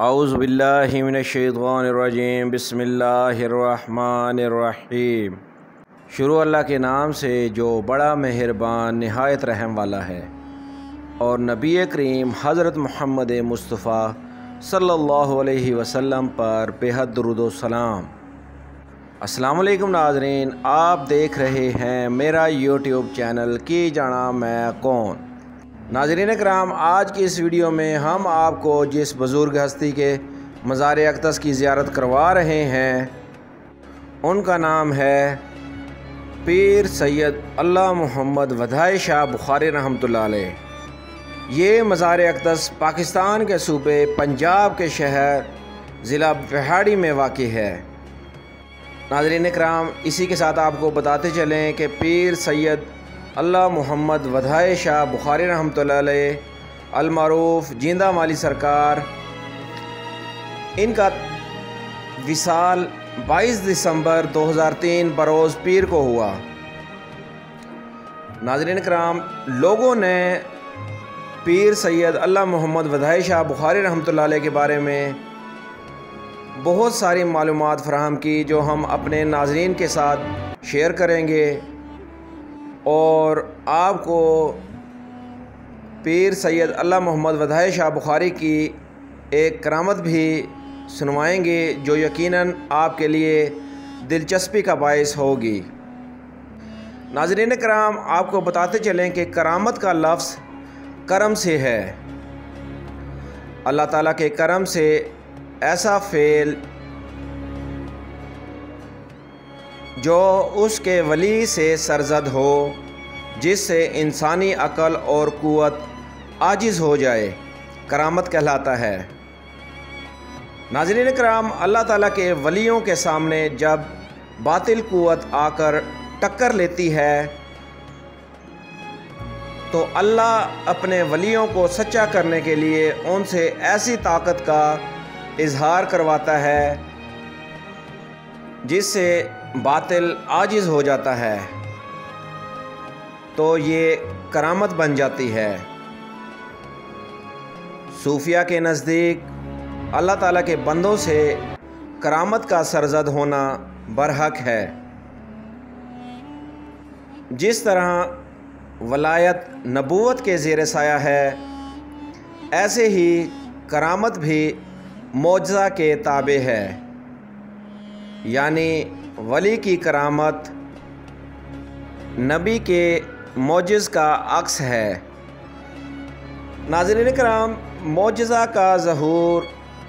اعوذ باللہ من الشیطان الرجیم بسم اللہ الرحمن الرحیم۔ شروع اللہ کے نام سے جو بڑا مہربان نہایت رحم والا ہے، اور نبی کریم حضرت محمد مصطفیٰ صلی اللہ علیہ وسلم پر بے حد درود و سلام۔ السلام علیکم ناظرین، آپ دیکھ رہے ہیں میرا یوٹیوب چینل کی جانا میں کون۔ ناظرین کرام، آج کی اس ویڈیو میں ہم آپ کو جس بزرگ ہستی کے مزار اقدس کی زیارت کروا رہے ہیں ان کا نام ہے پیر سید اللہ محمد ودھائے شاہ بخاری رحمۃ اللہ علیہ۔ یہ مزار اقدس پاکستان کے صوبے پنجاب کے شہر ضلع پہاڑی میں واقع ہے۔ ناظرین کرام، اسی کے ساتھ آپ کو بتاتے چلیں کہ پیر سید اللہ محمد ودھائے شاہ بخاری رحمۃ اللہ علیہ المعروف جیندہ مالی سرکار، ان کا وصال 22 دسمبر 2003 بروز پیر کو ہوا۔ ناظرین کرام، لوگوں نے پیر سید اللہ محمد ودھائے شاہ بخاری رحمۃ اللہ علیہ کے بارے میں بہت ساری معلومات فراہم کی، جو ہم اپنے ناظرین کے ساتھ شیئر کریں گے، اور آپ کو پیر سید اللہ محمد ودھائے شاہ بخاری کی ایک کرامت بھی سنوائیں گے جو یقیناً آپ کے لیے دلچسپی کا باعث ہوگی۔ ناظرین کرام، آپ کو بتاتے چلیں کہ کرامت کا لفظ کرم سے ہے۔ اللہ تعالیٰ کے کرم سے ایسا فعل جو اس کے ولی سے سرزد ہو، جس سے انسانی عقل اور قوت عاجز ہو جائے، کرامت کہلاتا ہے۔ ناظرین کرام، اللہ تعالیٰ کے ولیوں کے سامنے جب باطل قوت آ کر ٹکر لیتی ہے تو اللہ اپنے ولیوں کو سچا کرنے کے لیے ان سے ایسی طاقت کا اظہار کرواتا ہے جس سے باطل عاجز ہو جاتا ہے، تو یہ کرامت بن جاتی ہے۔ صوفیہ کے نزدیک اللہ تعالیٰ کے بندوں سے کرامت کا سرزد ہونا برحق ہے۔ جس طرح ولایت نبوت کے زیر سایہ ہے، ایسے ہی کرامت بھی معجزہ کے تابع ہے، یعنی ولی کی کرامت نبی کے معجز کا عکس ہے۔ ناظرین کرام، معجزہ کا ظہور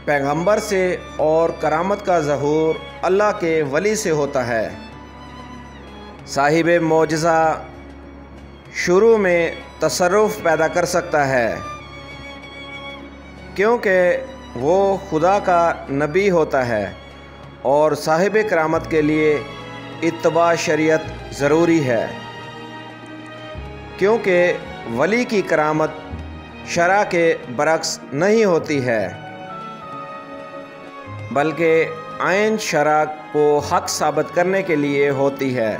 پیغمبر سے اور کرامت کا ظہور اللہ کے ولی سے ہوتا ہے۔ صاحب معجزہ شروع میں تصرف پیدا کر سکتا ہے کیونکہ وہ خدا کا نبی ہوتا ہے، اور صاحب کرامت کے لیے اتباع شریعت ضروری ہے، کیونکہ ولی کی کرامت شرع کے برعکس نہیں ہوتی ہے، بلکہ عین شرع کو حق ثابت کرنے کے لیے ہوتی ہے۔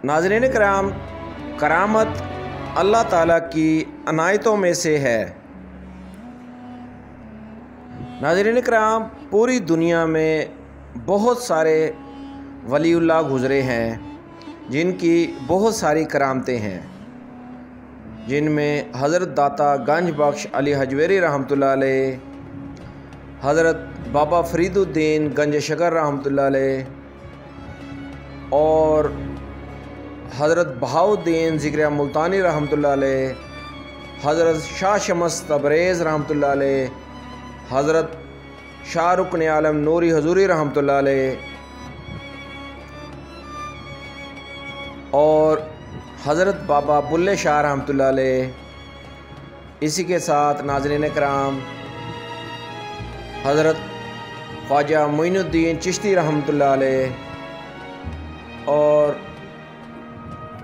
ناظرین کرام، کرامت اللہ تعالیٰ کی عنایتوں میں سے ہے۔ ناظرین کرام، پوری دنیا میں بہت سارے ولی اللہ گزرے ہیں جن کی بہت ساری کرامتیں ہیں، جن میں حضرت داتا گنج بخش علی حجویری رحمۃ اللہ علیہ، حضرت بابا فرید الدین گنج شکر رحمۃ اللہ علیہ، اور حضرت بہاؤالدین ذکریہ ملتانی رحمۃ اللہ علیہ، حضرت شاہ شمس تبریز رحمۃ اللہ علیہ، حضرت شاہ رکن عالم نوری حضوری رحمۃ اللہ علیہ، اور حضرت بابا بلے شاہ رحمۃ اللہ علیہ۔ اسی کے ساتھ ناظرین کرام، حضرت خواجہ معین الدین چشتی رحمۃ اللہ علیہ، اور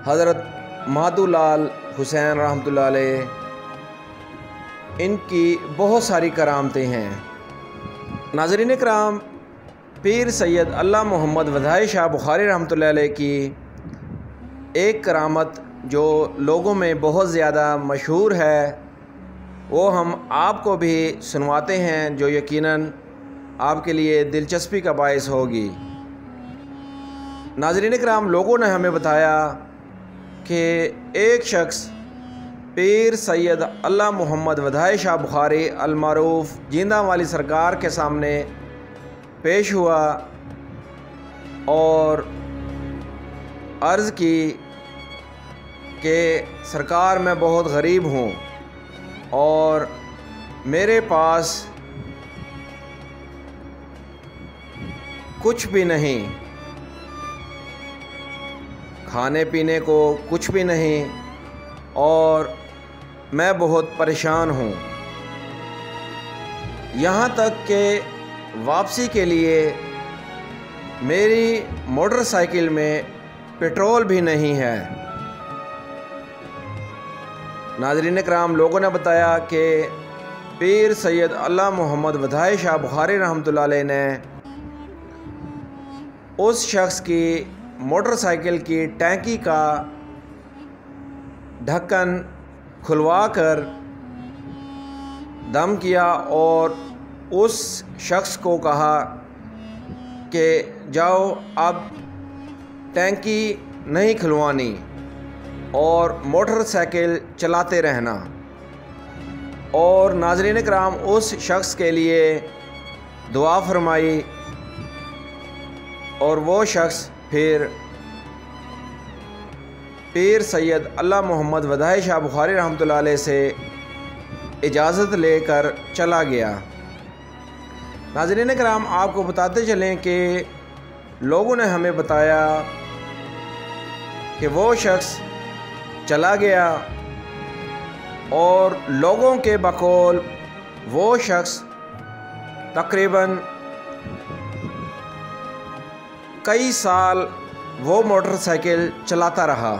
حضرت مہدو لال حسین رحمۃ اللہ علیہ، ان کی بہت ساری کرامتیں ہیں۔ ناظرین کرام، پیر سید اللہ محمد ودھائے شاہ بخاری رحمۃ اللہ علیہ کی ایک کرامت جو لوگوں میں بہت زیادہ مشہور ہے، وہ ہم آپ کو بھی سنواتے ہیں، جو یقیناً آپ کے لیے دلچسپی کا باعث ہوگی۔ ناظرین کرام، لوگوں نے ہمیں بتایا کہ ایک شخص پیر سید اللہ محمد ودھائے شاہ بخاری المعروف جیندہ والی سرکار کے سامنے پیش ہوا اور عرض کی کہ سرکار میں بہت غریب ہوں اور میرے پاس کچھ بھی نہیں، کھانے پینے کو کچھ بھی نہیں اور میں بہت پریشان ہوں، یہاں تک کہ واپسی کے لیے میری موٹر سائیکل میں پیٹرول بھی نہیں ہے۔ ناظرین کرام، لوگوں نے بتایا کہ پیر سید اللہ محمد ودھائے شاہ بخاری رحمۃ اللہ علیہ نے اس شخص کی موٹر سائیکل کی ٹینکی کا ڈھکن کھلوا کر دم کیا اور اس شخص کو کہا کہ جاؤ اب ٹینکی نہیں کھلوانی اور موٹر سائیکل چلاتے رہنا۔ اور ناظرین کرام، اس شخص کے لیے دعا فرمائی اور وہ شخص پھر پیر سید اللہ محمد ودھائے شاہ بخاری رحمۃ اللہ علیہ سے اجازت لے کر چلا گیا۔ ناظرین کرام، آپ کو بتاتے چلیں کہ لوگوں نے ہمیں بتایا کہ وہ شخص چلا گیا اور لوگوں کے بقول وہ شخص تقریباً کئی سال وہ موٹر سائیکل چلاتا رہا۔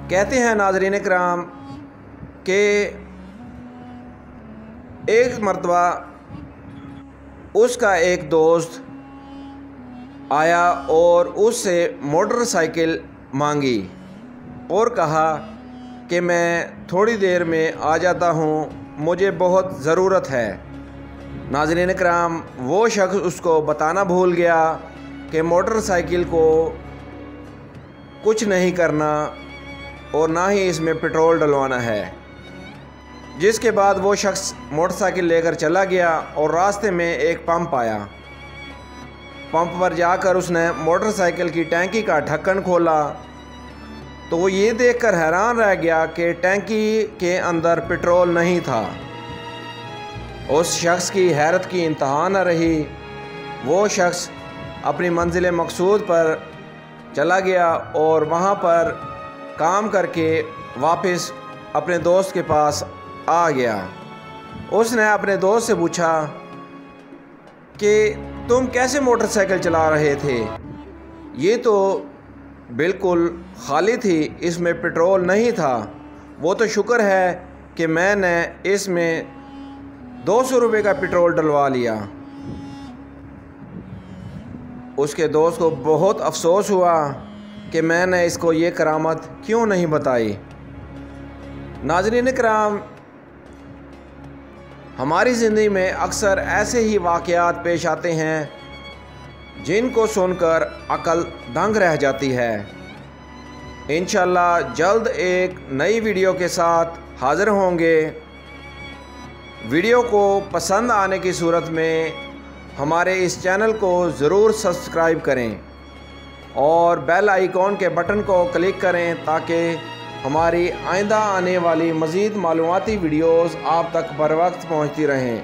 کہتے ہیں ناظرین کرام کہ ایک مرتبہ اس کا ایک دوست آیا اور اس سے موٹر سائیکل مانگی اور کہا کہ میں تھوڑی دیر میں آ جاتا ہوں، مجھے بہت ضرورت ہے۔ ناظرین کرام، وہ شخص اس کو بتانا بھول گیا کہ موٹر سائیکل کو کچھ نہیں کرنا اور نہ ہی اس میں پیٹرول ڈلوانا ہے، جس کے بعد وہ شخص موٹر سائیکل لے کر چلا گیا اور راستے میں ایک پمپ آیا۔ پمپ پر جا کر اس نے موٹر سائیکل کی ٹینکی کا ڈھکن کھولا تو وہ یہ دیکھ کر حیران رہ گیا کہ ٹینکی کے اندر پیٹرول نہیں تھا۔ اس شخص کی حیرت کی انتہا نہ رہی، وہ شخص اپنی منزل مقصود پر چلا گیا اور وہاں پر کام کر کے واپس اپنے دوست کے پاس آ گیا۔ اس نے اپنے دوست سے پوچھا کہ تم کیسے موٹر سائیکل چلا رہے تھے؟ یہ تو بالکل خالی تھی، اس میں پیٹرول نہیں تھا۔ وہ تو شکر ہے کہ میں نے اس میں 200 روپے کا پیٹرول ڈلوا لیا۔ اس کے دوست کو بہت افسوس ہوا کہ میں نے اس کو یہ کرامت کیوں نہیں بتائی۔ ناظرین کرام، ہماری زندگی میں اکثر ایسے ہی واقعات پیش آتے ہیں جن کو سن کر عقل دنگ رہ جاتی ہے۔ انشاءاللہ جلد ایک نئی ویڈیو کے ساتھ حاضر ہوں گے۔ ویڈیو کو پسند آنے کی صورت میں ہمارے اس چینل کو ضرور سبسکرائب کریں اور بیل آئیکن کے بٹن کو کلک کریں تاکہ ہماری آئندہ آنے والی مزید معلوماتی ویڈیوز آپ تک بر وقت پہنچتی رہیں۔